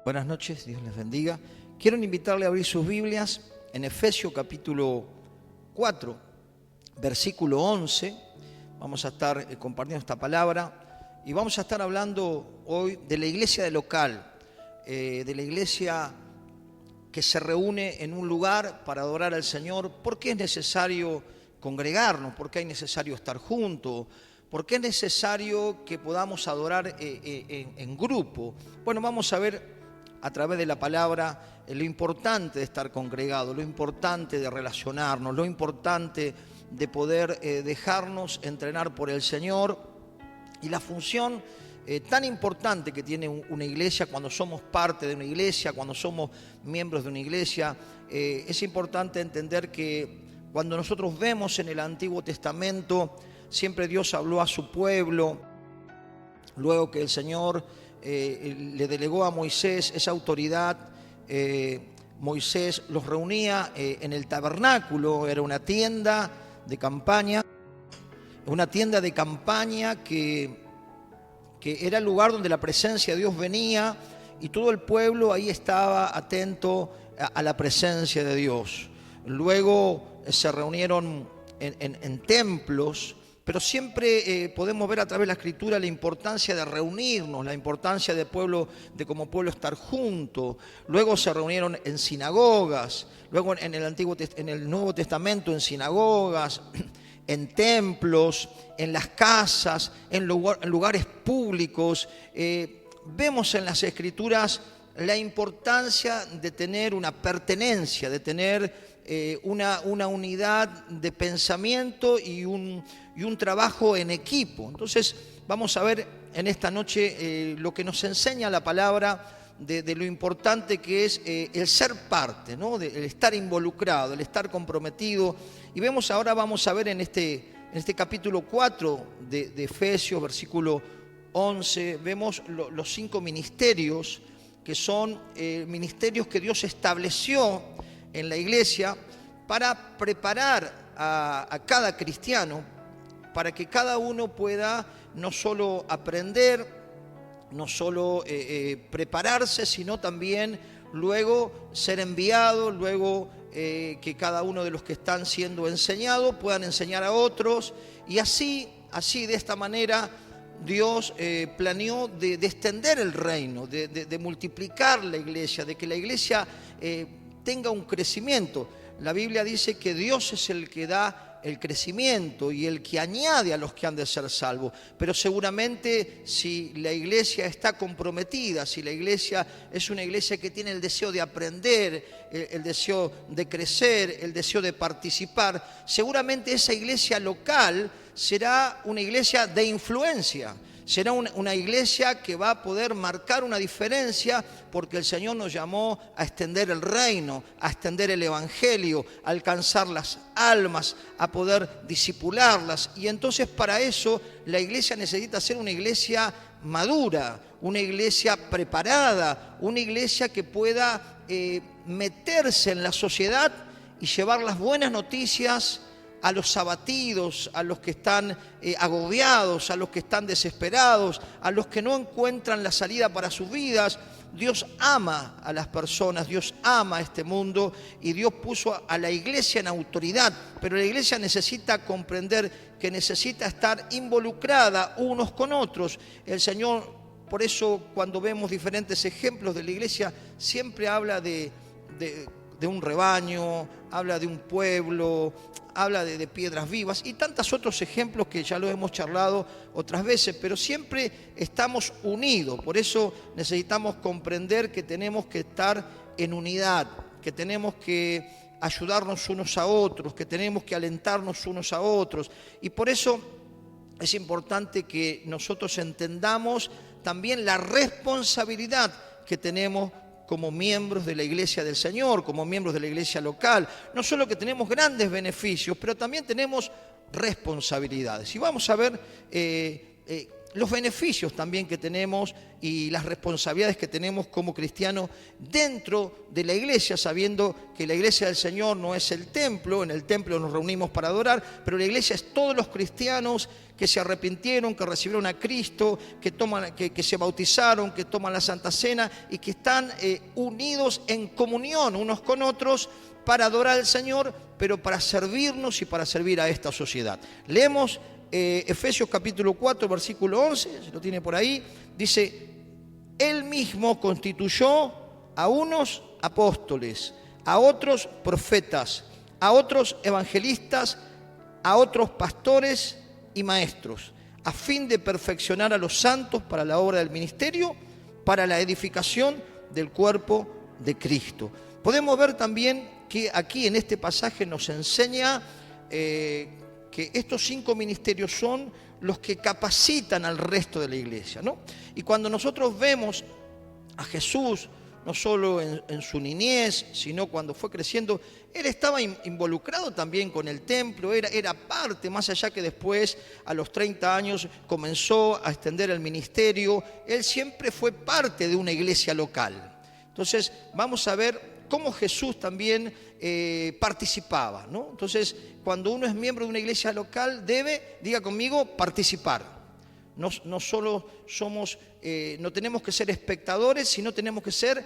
Buenas noches, Dios les bendiga. Quiero invitarle a abrir sus Biblias en Efesios capítulo 4, versículo 11. Vamos a estar compartiendo esta palabra y vamos a estar hablando hoy de la iglesia de local, de la iglesia que se reúne en un lugar para adorar al Señor. ¿Por qué es necesario congregarnos? ¿Por qué es necesario estar juntos? ¿Por qué es necesario que podamos adorar en grupo? Bueno, vamos a ver a través de la palabra lo importante de estar congregado, lo importante de relacionarnos, lo importante de poder dejarnos entrenar por el Señor y la función tan importante que tiene una iglesia cuando somos parte de una iglesia, cuando somos miembros de una iglesia. Es importante entender que cuando nosotros vemos en el Antiguo Testamento, siempre Dios habló a su pueblo, luego que el Señor le delegó a Moisés esa autoridad. Moisés los reunía en el tabernáculo, era una tienda de campaña, que era el lugar donde la presencia de Dios venía y todo el pueblo ahí estaba atento a la presencia de Dios. Luego se reunieron en templos, pero siempre podemos ver a través de la Escritura la importancia de reunirnos, la importancia de como pueblo estar juntos. Luego se reunieron en sinagogas, luego en el Nuevo Testamento en sinagogas, en templos, en las casas, en lugares públicos. Vemos en las Escrituras la importancia de tener una pertenencia, de tener una unidad de pensamiento y un trabajo en equipo. Entonces vamos a ver en esta noche lo que nos enseña la palabra de lo importante que es el ser parte, ¿no? El estar involucrado, el estar comprometido. Y vamos a ver en este capítulo 4 de Efesios, versículo 11, vemos los 5 ministerios que son ministerios que Dios estableció en la iglesia para preparar a cada cristiano, para que cada uno pueda no solo aprender, no solo prepararse, sino también luego ser enviado, luego que cada uno de los que están siendo enseñados puedan enseñar a otros. Y así de esta manera Dios planeó de extender el reino, de multiplicar la iglesia, de que la iglesia tenga un crecimiento. La Biblia dice que Dios es el que da el crecimiento y el que añade a los que han de ser salvos. Pero seguramente si la iglesia está comprometida, si la iglesia es una iglesia que tiene el deseo de aprender, el deseo de crecer, el deseo de participar, seguramente esa iglesia local será una iglesia de influencia. Será una iglesia que va a poder marcar una diferencia, porque el Señor nos llamó a extender el reino, a extender el evangelio, a alcanzar las almas, a poder discipularlas. Y entonces para eso la iglesia necesita ser una iglesia madura, una iglesia preparada, una iglesia que pueda meterse en la sociedad y llevar las buenas noticias a los abatidos, a los que están agobiados, a los que están desesperados, a los que no encuentran la salida para sus vidas. Dios ama a las personas, Dios ama a este mundo y Dios puso a la iglesia en autoridad, pero la iglesia necesita comprender que necesita estar involucrada unos con otros. El Señor, por eso cuando vemos diferentes ejemplos de la iglesia, siempre habla de un rebaño, habla de un pueblo, habla de piedras vivas y tantos otros ejemplos que ya lo hemos charlado otras veces, pero siempre estamos unidos. Por eso necesitamos comprender que tenemos que estar en unidad, que tenemos que ayudarnos unos a otros, que tenemos que alentarnos unos a otros. Y por eso es importante que nosotros entendamos también la responsabilidad que tenemos como miembros de la iglesia del Señor, como miembros de la iglesia local. No solo que tenemos grandes beneficios, pero también tenemos responsabilidades. Y vamos a ver los beneficios también que tenemos y las responsabilidades que tenemos como cristianos dentro de la iglesia, sabiendo que la iglesia del Señor no es el templo, en el templo nos reunimos para adorar, pero la iglesia es todos los cristianos que se arrepintieron, que recibieron a Cristo, que se bautizaron, que toman la Santa Cena y que están unidos en comunión unos con otros para adorar al Señor, pero para servirnos y para servir a esta sociedad. Leemos Efesios capítulo 4, versículo 11, si lo tiene por ahí, dice: Él mismo constituyó a unos apóstoles, a otros profetas, a otros evangelistas, a otros pastores y maestros, a fin de perfeccionar a los santos para la obra del ministerio, para la edificación del cuerpo de Cristo. Podemos ver también que aquí en este pasaje nos enseña que estos 5 ministerios son los que capacitan al resto de la iglesia, ¿no? Y cuando nosotros vemos a Jesús, no solo en su niñez, sino cuando fue creciendo, Él estaba involucrado también con el templo, era parte, más allá que después, a los 30 años, comenzó a extender el ministerio. Él siempre fue parte de una iglesia local. Entonces, vamos a ver cómo Jesús también participaba, ¿no? Entonces, cuando uno es miembro de una iglesia local, debe, diga conmigo, participar. No solo somos, no tenemos que ser espectadores, sino tenemos que ser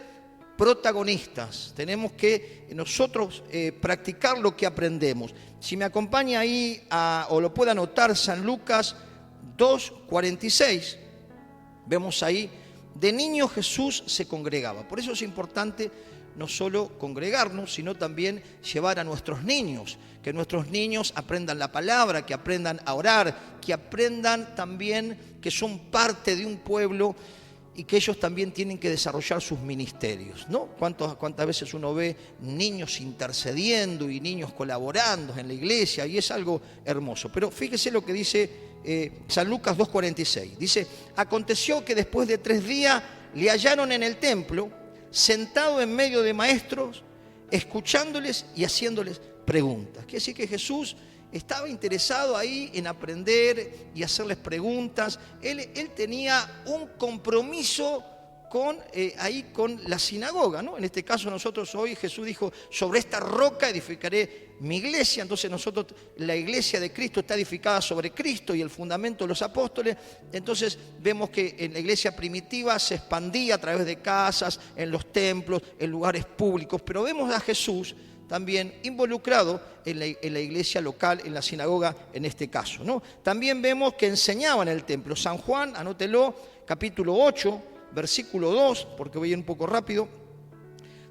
protagonistas. Tenemos que nosotros practicar lo que aprendemos. Si me acompaña ahí, o lo puede anotar, San Lucas 2:46, vemos ahí: de niño Jesús se congregaba. Por eso es importante no solo congregarnos, sino también llevar a nuestros niños, que nuestros niños aprendan la palabra, que aprendan a orar, que aprendan también que son parte de un pueblo y que ellos también tienen que desarrollar sus ministerios, ¿no? ¿Cuántas veces uno ve niños intercediendo y niños colaborando en la iglesia? Y es algo hermoso. Pero fíjese lo que dice San Lucas 2:46. Dice: aconteció que después de 3 días le hallaron en el templo, sentado en medio de maestros, escuchándoles y haciéndoles preguntas. Quiere decir que Jesús estaba interesado ahí en aprender y hacerles preguntas. Él tenía un compromiso con la sinagoga, ¿no? En este caso nosotros hoy, Jesús dijo: sobre esta roca edificaré mi iglesia. Entonces nosotros, la iglesia de Cristo está edificada sobre Cristo y el fundamento de los apóstoles. Entonces vemos que en la iglesia primitiva se expandía a través de casas, en los templos, en lugares públicos, pero vemos a Jesús también involucrado en la iglesia local, en la sinagoga en este caso, ¿no? También vemos que enseñaba en el templo. San Juan, anótelo, capítulo 8, versículo 2, porque voy a ir un poco rápido.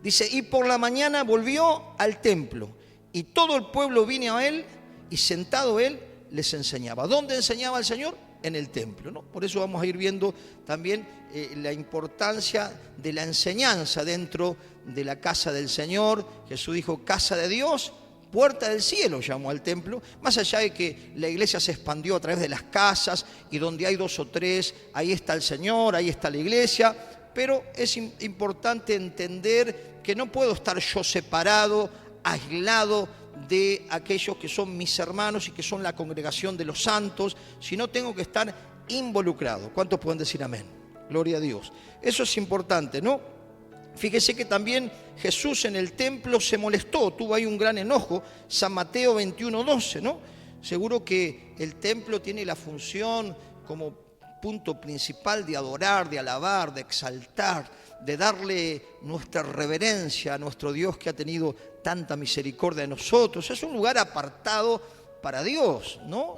Dice: y por la mañana volvió al templo, y todo el pueblo vino a él, y sentado él les enseñaba. ¿Dónde enseñaba el Señor? En el templo, ¿no? Por eso vamos a ir viendo también la importancia de la enseñanza dentro de la casa del Señor. Jesús dijo: casa de Dios, puerta del cielo, llamó al templo. Más allá de que la iglesia se expandió a través de las casas, y donde hay 2 o 3, ahí está el Señor, ahí está la iglesia. Pero es importante entender que no puedo estar yo separado, aislado de aquellos que son mis hermanos y que son la congregación de los santos, sino tengo que estar involucrado. ¿Cuántos pueden decir amén? Gloria a Dios. Eso es importante, ¿no? Fíjese que también Jesús en el templo se molestó, tuvo ahí un gran enojo. San Mateo 21:12, ¿no? Seguro que el templo tiene la función como punto principal de adorar, de alabar, de exaltar, de darle nuestra reverencia a nuestro Dios que ha tenido tanta misericordia de nosotros. Es un lugar apartado para Dios, ¿no?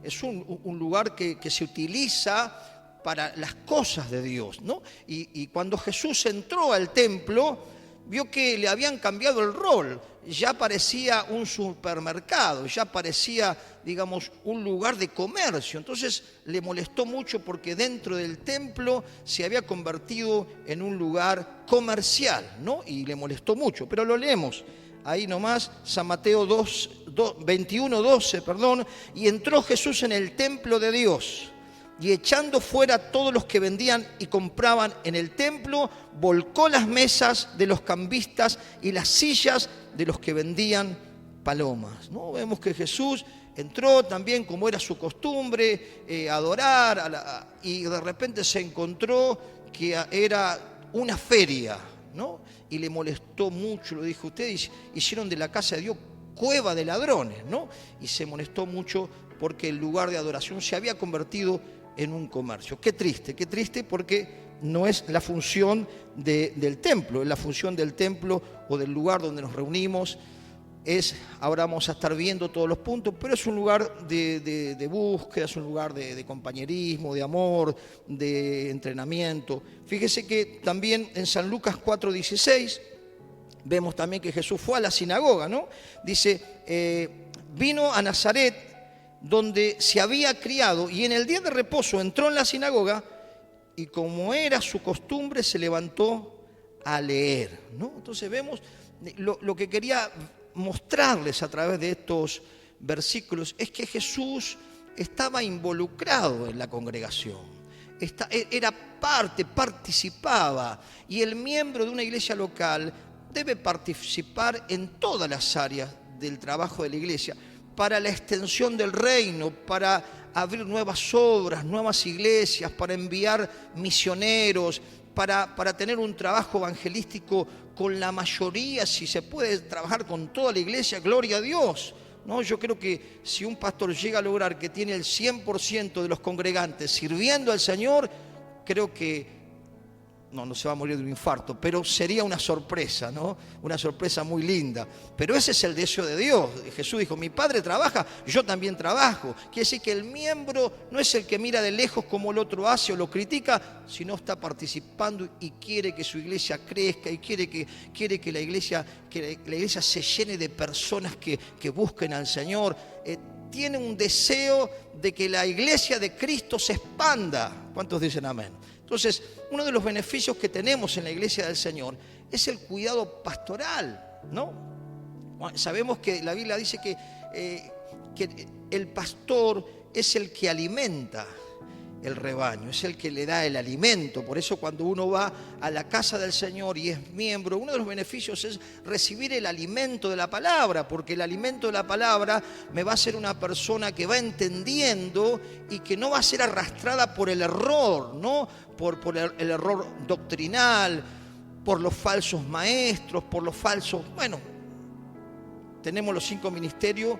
Es un lugar que se utiliza para las cosas de Dios, ¿no? Y cuando Jesús entró al templo, vio que le habían cambiado el rol. Ya parecía un supermercado, ya parecía, digamos, un lugar de comercio. Entonces le molestó mucho porque dentro del templo se había convertido en un lugar comercial, ¿no? Y le molestó mucho, pero lo leemos. Ahí nomás, San Mateo 21:12, perdón. Y entró Jesús en el templo de Dios, y echando fuera a todos los que vendían y compraban en el templo, volcó las mesas de los cambistas y las sillas de los que vendían palomas, ¿no? Vemos que Jesús entró también, como era su costumbre, a adorar, y de repente se encontró que era una feria, ¿no? Y le molestó mucho, le dijo, ustedes hicieron de la casa de Dios cueva de ladrones, ¿no? Y se molestó mucho porque el lugar de adoración se había convertido en un comercio. Qué triste porque no es la función del templo, es la función del templo o del lugar donde nos reunimos. Ahora vamos a estar viendo todos los puntos, pero es un lugar de búsqueda, es un lugar de compañerismo, de amor, de entrenamiento. Fíjese que también en San Lucas 4:16 vemos también que Jesús fue a la sinagoga, ¿no? Dice, vino a Nazaret, donde se había criado, y en el día de reposo entró en la sinagoga, y como era su costumbre, se levantó a leer, ¿no? Entonces vemos lo que quería mostrarles a través de estos versículos, es que Jesús estaba involucrado en la congregación. Era participaba, y el miembro de una iglesia local debe participar en todas las áreas del trabajo de la iglesia, para la extensión del reino, para abrir nuevas obras, nuevas iglesias, para enviar misioneros, para tener un trabajo evangelístico con la mayoría, si se puede trabajar con toda la iglesia, gloria a Dios, ¿no? Yo creo que si un pastor llega a lograr que tiene el 100% de los congregantes sirviendo al Señor, creo que no se va a morir de un infarto, pero sería una sorpresa, ¿no? Una sorpresa muy linda. Pero ese es el deseo de Dios. Jesús dijo, mi Padre trabaja, yo también trabajo. Quiere decir que el miembro no es el que mira de lejos como el otro hace o lo critica, sino está participando y quiere que su iglesia crezca y quiere que la iglesia se llene de personas que busquen al Señor. Tiene un deseo de que la iglesia de Cristo se expanda. ¿Cuántos dicen amén? Entonces, uno de los beneficios que tenemos en la iglesia del Señor es el cuidado pastoral, ¿no? Sabemos que la Biblia dice que el pastor es el que alimenta el rebaño, es el que le da el alimento. Por eso cuando uno va a la casa del Señor y es miembro, uno de los beneficios es recibir el alimento de la palabra, porque el alimento de la palabra me va a hacer una persona que va entendiendo y que no va a ser arrastrada por el error, ¿no? Por el error doctrinal, por los falsos maestros, por los falsos... Bueno, tenemos los 5 ministerios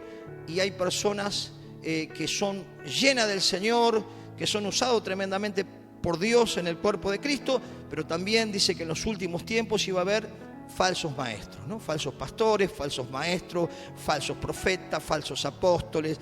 y hay personas que son llenas del Señor, que son usados tremendamente por Dios en el cuerpo de Cristo, pero también dice que en los últimos tiempos iba a haber falsos maestros, ¿no? Falsos pastores, falsos maestros, falsos profetas, falsos apóstoles.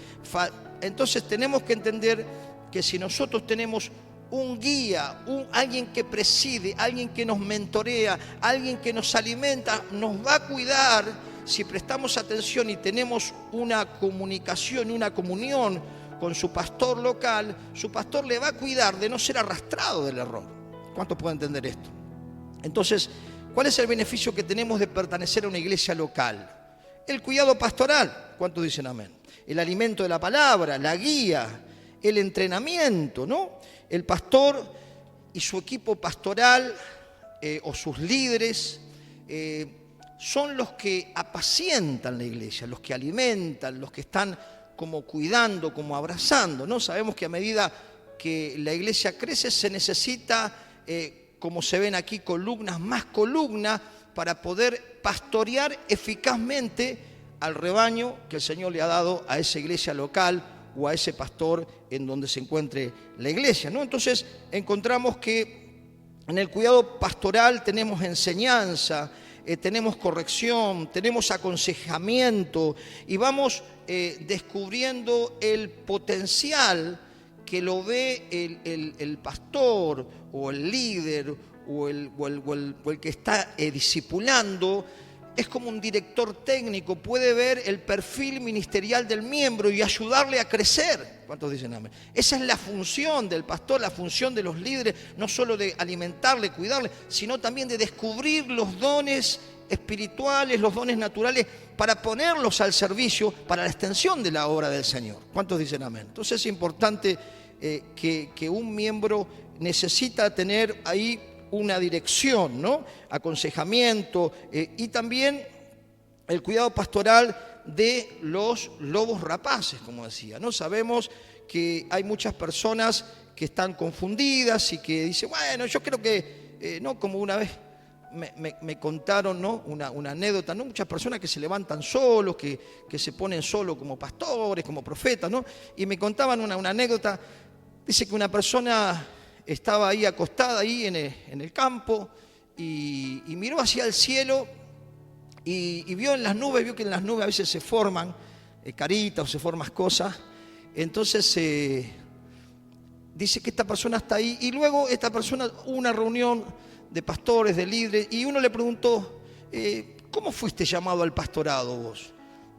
Entonces tenemos que entender que si nosotros tenemos un guía, alguien que preside, alguien que nos mentorea, alguien que nos alimenta, nos va a cuidar. Si prestamos atención y tenemos una comunicación, una comunión con su pastor local, su pastor le va a cuidar de no ser arrastrado del error. ¿Cuántos pueden entender esto? Entonces, ¿cuál es el beneficio que tenemos de pertenecer a una iglesia local? El cuidado pastoral. ¿Cuántos dicen amén? El alimento de la palabra, la guía, el entrenamiento, ¿no? El pastor y su equipo pastoral o sus líderes son los que apacientan la iglesia, los que alimentan, los que están como cuidando, como abrazando, ¿no? Sabemos que a medida que la iglesia crece se necesita, como se ven aquí, más columnas para poder pastorear eficazmente al rebaño que el Señor le ha dado a esa iglesia local o a ese pastor en donde se encuentre la iglesia, ¿no? Entonces encontramos que en el cuidado pastoral tenemos enseñanza, tenemos corrección, tenemos aconsejamiento y vamos descubriendo el potencial que lo ve el pastor o el líder o el que está discipulando. Es como un director técnico, puede ver el perfil ministerial del miembro y ayudarle a crecer. ¿Cuántos dicen amén? Esa es la función del pastor, la función de los líderes, no solo de alimentarle, cuidarle, sino también de descubrir los dones espirituales, los dones naturales, para ponerlos al servicio, para la extensión de la obra del Señor. ¿Cuántos dicen amén? Entonces es importante que un miembro necesita tener ahí una dirección, ¿no? Aconsejamiento y también el cuidado pastoral de los lobos rapaces, como decía, ¿no? Sabemos que hay muchas personas que están confundidas y que dicen, bueno, yo creo que, no, como una vez me contaron, ¿no? Una anécdota, ¿no? Muchas personas que se levantan solos, que se ponen solos como pastores, como profetas, ¿no? Y me contaban una anécdota. Dice que una persona estaba ahí acostada ahí en el campo y miró hacia el cielo y vio en las nubes, vio que en las nubes a veces se forman caritas o se forman cosas. Entonces dice que esta persona está ahí y luego esta persona hubo una reunión de pastores, de líderes, y uno le preguntó, ¿cómo fuiste llamado al pastorado vos?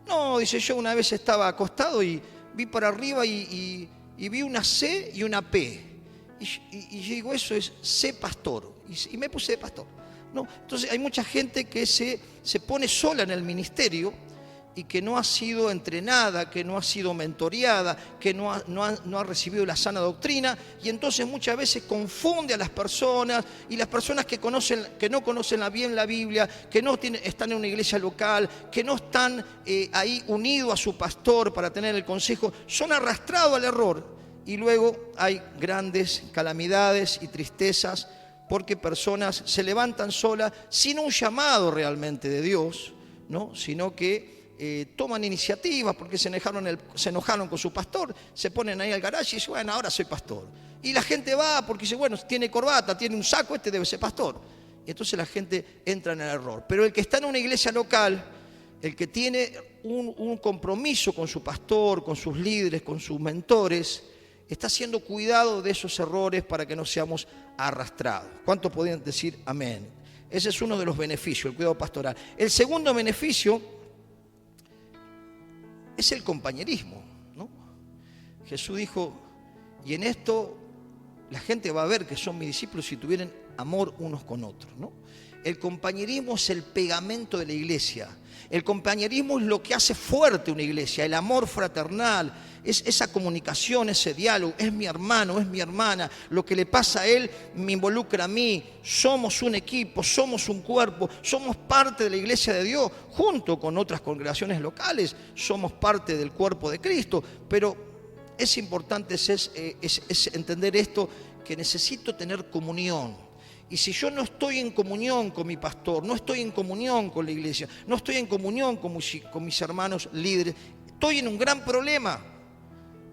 No, dice, yo una vez estaba acostado y vi para arriba y vi una C y una P. Y yo digo, eso es C pastor. Y me puse de pastor. No, entonces hay mucha gente que se pone sola en el ministerio y que no ha sido entrenada, que no ha sido mentoreada, que no ha recibido la sana doctrina, y entonces muchas veces confunde a las personas, y las personas que no conocen bien la Biblia, que no están en una iglesia local, que no están ahí unidos a su pastor para tener el consejo, son arrastrados al error, y luego hay grandes calamidades y tristezas, porque personas se levantan solas sin un llamado realmente de Dios, ¿no? Sino que toman iniciativas porque se enojaron con su pastor, se ponen ahí al garaje y dicen, bueno, ahora soy pastor. Y la gente va porque dice, bueno, tiene corbata, tiene un saco, este debe ser pastor. Y entonces la gente entra en el error. Pero el que está en una iglesia local, el que tiene un compromiso con su pastor, con sus líderes, con sus mentores, está siendo cuidado de esos errores para que no seamos arrastrados. ¿Cuántos podrían decir amén? Ese es uno de los beneficios, el cuidado pastoral. El segundo beneficio es el compañerismo, ¿no? Jesús dijo, y en esto la gente va a ver que son mis discípulos si tuvieran amor unos con otros, ¿no? El compañerismo es el pegamento de la iglesia. El compañerismo es lo que hace fuerte una iglesia, el amor fraternal, es esa comunicación, ese diálogo, es mi hermano, es mi hermana, lo que le pasa a él me involucra a mí, somos un equipo, somos un cuerpo, somos parte de la iglesia de Dios, junto con otras congregaciones locales, somos parte del cuerpo de Cristo, pero es importante es entender esto, que necesito tener comunión. Y si yo no estoy en comunión con mi pastor, no estoy en comunión con la iglesia, no estoy en comunión con mis hermanos líderes, estoy en un gran problema,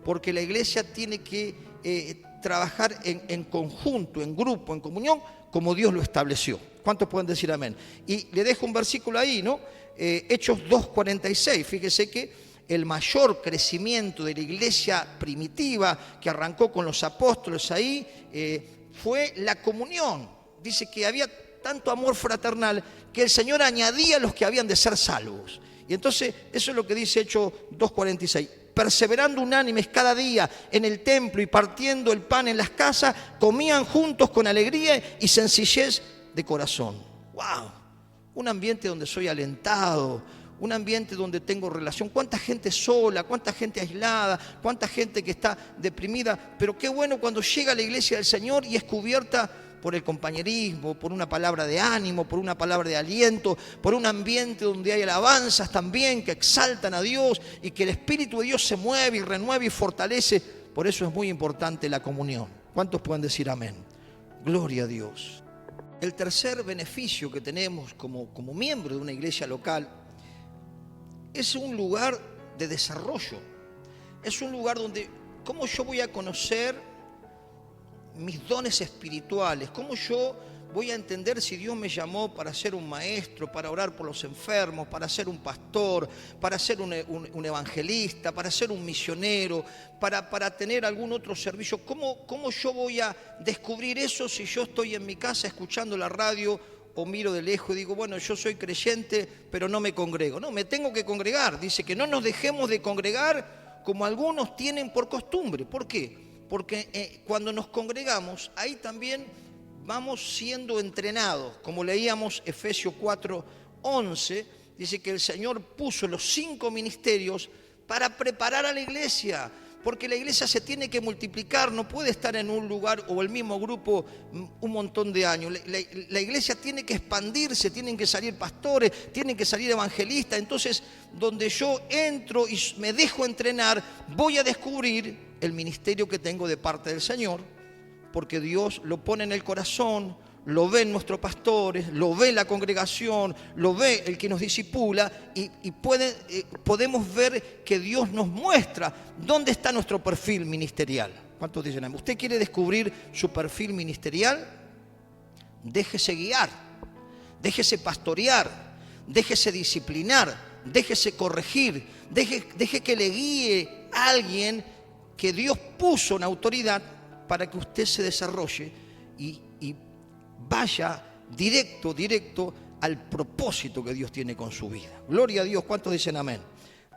porque la iglesia tiene que trabajar en conjunto, en grupo, en comunión, como Dios lo estableció. ¿Cuántos pueden decir amén? Y le dejo un versículo ahí, ¿no? Hechos 2:46, fíjese que el mayor crecimiento de la iglesia primitiva que arrancó con los apóstoles ahí fue la comunión. Dice que había tanto amor fraternal que el Señor añadía a los que habían de ser salvos. Y entonces eso es lo que dice Hechos 2:46. Perseverando unánimes cada día en el templo y partiendo el pan en las casas, comían juntos con alegría y sencillez de corazón. ¡Wow! Un ambiente donde soy alentado, un ambiente donde tengo relación. ¿Cuánta gente sola? ¿Cuánta gente aislada? ¿Cuánta gente que está deprimida? Pero qué bueno cuando llega a la iglesia del Señor y es cubierta por el compañerismo, por una palabra de ánimo, por una palabra de aliento, por un ambiente donde hay alabanzas también que exaltan a Dios y que el Espíritu de Dios se mueve y renueva y fortalece. Por eso es muy importante la comunión. ¿Cuántos pueden decir amén? Gloria a Dios. El tercer beneficio que tenemos como miembro de una iglesia local es un lugar de desarrollo. Es un lugar donde, ¿cómo yo voy a conocer mis dones espirituales? ¿Cómo yo voy a entender si Dios me llamó para ser un maestro, para orar por los enfermos, para ser un pastor, para ser un evangelista, para ser un misionero, para tener algún otro servicio? ¿Cómo yo voy a descubrir eso si yo estoy en mi casa escuchando la radio o miro de lejos y digo, bueno, yo soy creyente, pero no me congrego? No, me tengo que congregar. Dice que no nos dejemos de congregar como algunos tienen por costumbre. ¿Por qué? Porque cuando nos congregamos, ahí también vamos siendo entrenados. Como leíamos Efesios 4:11, dice que el Señor puso los 5 ministerios para preparar a la iglesia, Porque la iglesia se tiene que multiplicar, no puede estar en un lugar o el mismo grupo un montón de años. La iglesia tiene que expandirse, tienen que salir pastores, tienen que salir evangelistas. Entonces, donde yo entro y me dejo entrenar, voy a descubrir el ministerio que tengo de parte del Señor, porque Dios lo pone en el corazón, lo ven nuestros pastores, lo ve la congregación, lo ve el que nos discipula y podemos ver que Dios nos muestra dónde está nuestro perfil ministerial. ¿Cuántos dicen amén? ¿Usted quiere descubrir su perfil ministerial? Déjese guiar, déjese pastorear, déjese disciplinar, déjese corregir, deje que le guíe a alguien que Dios puso en autoridad para que usted se desarrolle y vaya directo al propósito que Dios tiene con su vida. Gloria a Dios. ¿Cuántos dicen amén?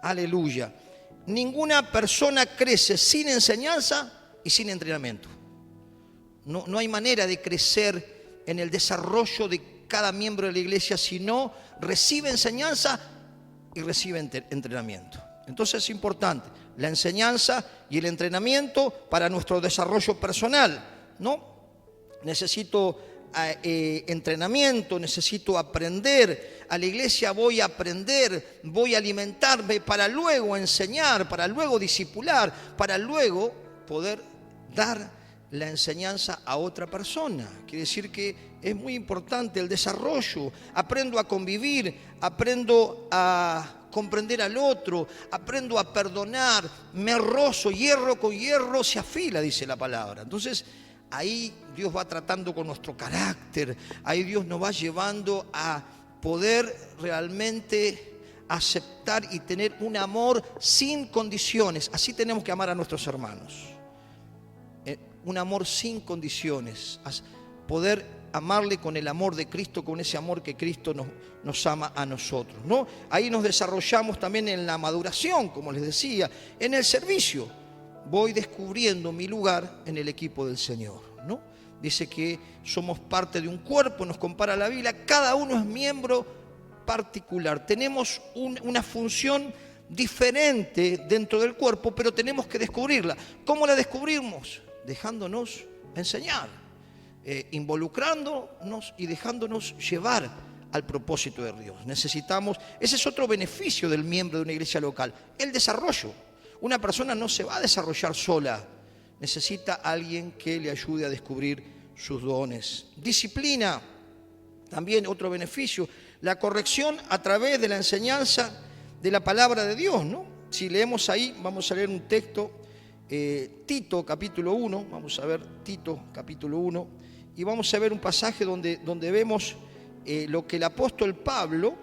Aleluya. Ninguna persona crece sin enseñanza y sin entrenamiento. No hay manera de crecer en el desarrollo de cada miembro de la iglesia si no recibe enseñanza y recibe entrenamiento. Entonces es importante la enseñanza y el entrenamiento para nuestro desarrollo personal, ¿no? Necesito entrenamiento, necesito aprender. A la iglesia voy a aprender, voy a alimentarme para luego enseñar, para luego discipular, para luego poder dar la enseñanza a otra persona. Quiere decir que es muy importante el desarrollo. Aprendo a convivir, aprendo a comprender al otro, aprendo a perdonar, me rozo, hierro con hierro se afila, dice la palabra. Entonces, ahí Dios va tratando con nuestro carácter, ahí Dios nos va llevando a poder realmente aceptar y tener un amor sin condiciones. Así tenemos que amar a nuestros hermanos. Un amor sin condiciones. Poder amarle con el amor de Cristo, con ese amor que Cristo nos ama a nosotros, ¿no? Ahí nos desarrollamos también en la maduración, como les decía, en el servicio. Voy descubriendo mi lugar en el equipo del Señor, ¿no? Dice que somos parte de un cuerpo, nos compara la Biblia, cada uno es miembro particular. Tenemos una función diferente dentro del cuerpo, pero tenemos que descubrirla. ¿Cómo la descubrimos? Dejándonos enseñar, involucrándonos y dejándonos llevar al propósito de Dios. Necesitamos, ese es otro beneficio del miembro de una iglesia local, el desarrollo. Una persona no se va a desarrollar sola, necesita a alguien que le ayude a descubrir sus dones. Disciplina, también otro beneficio, la corrección a través de la enseñanza de la palabra de Dios, ¿no? Si leemos ahí, vamos a leer un texto, Tito capítulo 1, vamos a ver Tito capítulo 1, y vamos a ver un pasaje donde vemos lo que el apóstol Pablo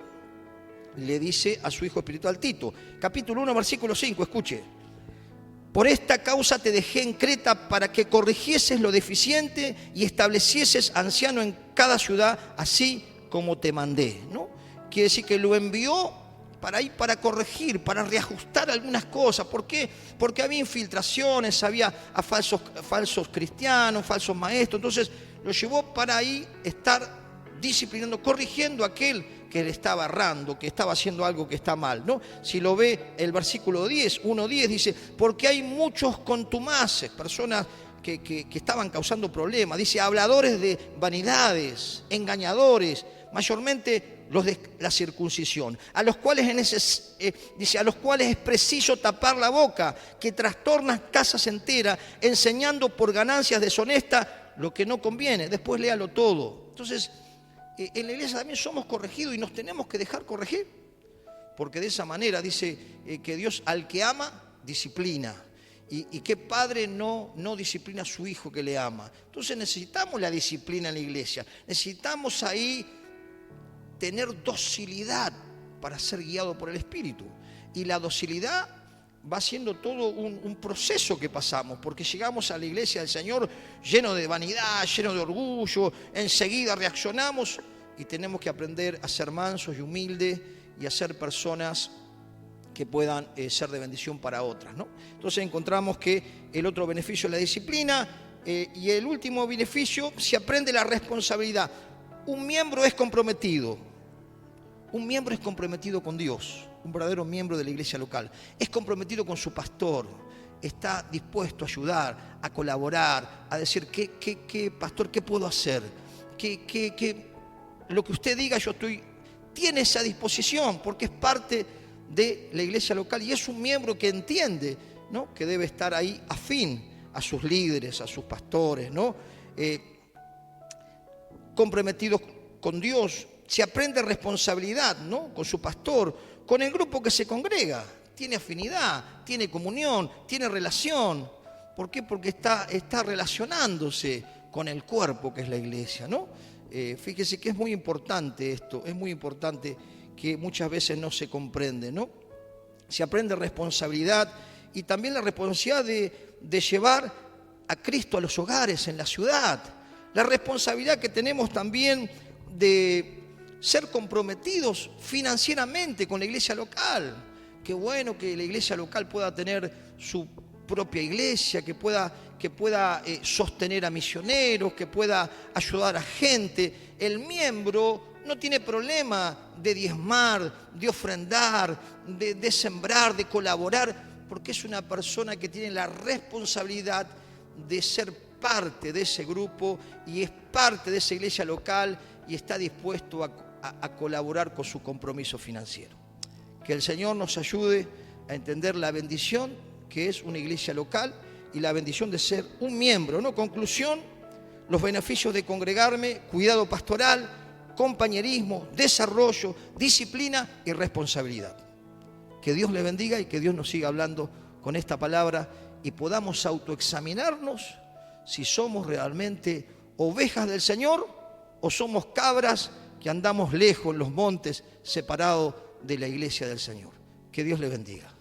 le dice a su hijo espiritual Tito. Capítulo 1, versículo 5, escuche. Por esta causa te dejé en Creta para que corrigieses lo deficiente y establecieses anciano en cada ciudad, así como te mandé, ¿no? Quiere decir que lo envió para corregir, para reajustar algunas cosas. ¿Por qué? Porque había infiltraciones, había a falsos cristianos, falsos maestros. Entonces lo llevó para ahí estar disciplinando, corrigiendo a aquel que le estaba errando, que estaba haciendo algo que está mal, ¿no? Si lo ve el versículo 10, 1:10 dice, porque hay muchos contumaces, personas que estaban causando problemas. Dice, habladores de vanidades, engañadores, mayormente los de la circuncisión, a los cuales a los cuales es preciso tapar la boca, que trastornan casas enteras, enseñando por ganancias deshonestas lo que no conviene. Después léalo todo. Entonces, en la iglesia también somos corregidos y nos tenemos que dejar corregir, porque de esa manera dice que Dios al que ama, disciplina. ¿Y qué padre no disciplina a su hijo que le ama? Entonces necesitamos la disciplina en la iglesia. Necesitamos ahí tener docilidad para ser guiado por el Espíritu. Y la docilidad va siendo todo un proceso que pasamos, porque llegamos a la iglesia del Señor lleno de vanidad, lleno de orgullo, enseguida reaccionamos y tenemos que aprender a ser mansos y humildes y a ser personas que puedan ser de bendición para otras, ¿no? Entonces encontramos que el otro beneficio es la disciplina y el último beneficio, se aprende la responsabilidad. Un miembro es comprometido con Dios. Un verdadero miembro de la iglesia local es comprometido con su pastor, está dispuesto a ayudar, a colaborar, a decir, pastor, ¿qué puedo hacer? Lo que usted diga, tiene esa disposición, porque es parte de la iglesia local y es un miembro que entiende, ¿no?, que debe estar ahí afín a sus líderes, a sus pastores, ¿no? Comprometidos con Dios. Se aprende responsabilidad, ¿no?, con su pastor, con el grupo que se congrega. Tiene afinidad, tiene comunión, tiene relación. ¿Por qué? Porque está relacionándose con el cuerpo que es la iglesia, ¿no? Fíjese que es muy importante esto, es muy importante, que muchas veces no se comprende, ¿no? Se aprende responsabilidad y también la responsabilidad de llevar a Cristo a los hogares en la ciudad. La responsabilidad que tenemos también de ser comprometidos financieramente con la iglesia local. Qué bueno que la iglesia local pueda tener su propia iglesia, que pueda sostener a misioneros, que pueda ayudar a gente. El miembro no tiene problema de diezmar, de ofrendar, de sembrar, de colaborar, porque es una persona que tiene la responsabilidad de ser parte de ese grupo y es parte de esa iglesia local y está dispuesto a colaborar con su compromiso financiero. Que el Señor nos ayude a entender la bendición que es una iglesia local y la bendición de ser un miembro, ¿no? Conclusión, los beneficios de congregarme: cuidado pastoral, compañerismo, desarrollo, disciplina y responsabilidad. Que Dios le bendiga y que Dios nos siga hablando con esta palabra y podamos autoexaminarnos si somos realmente ovejas del Señor o somos cabras que andamos lejos en los montes, separados de la iglesia del Señor. Que Dios le bendiga.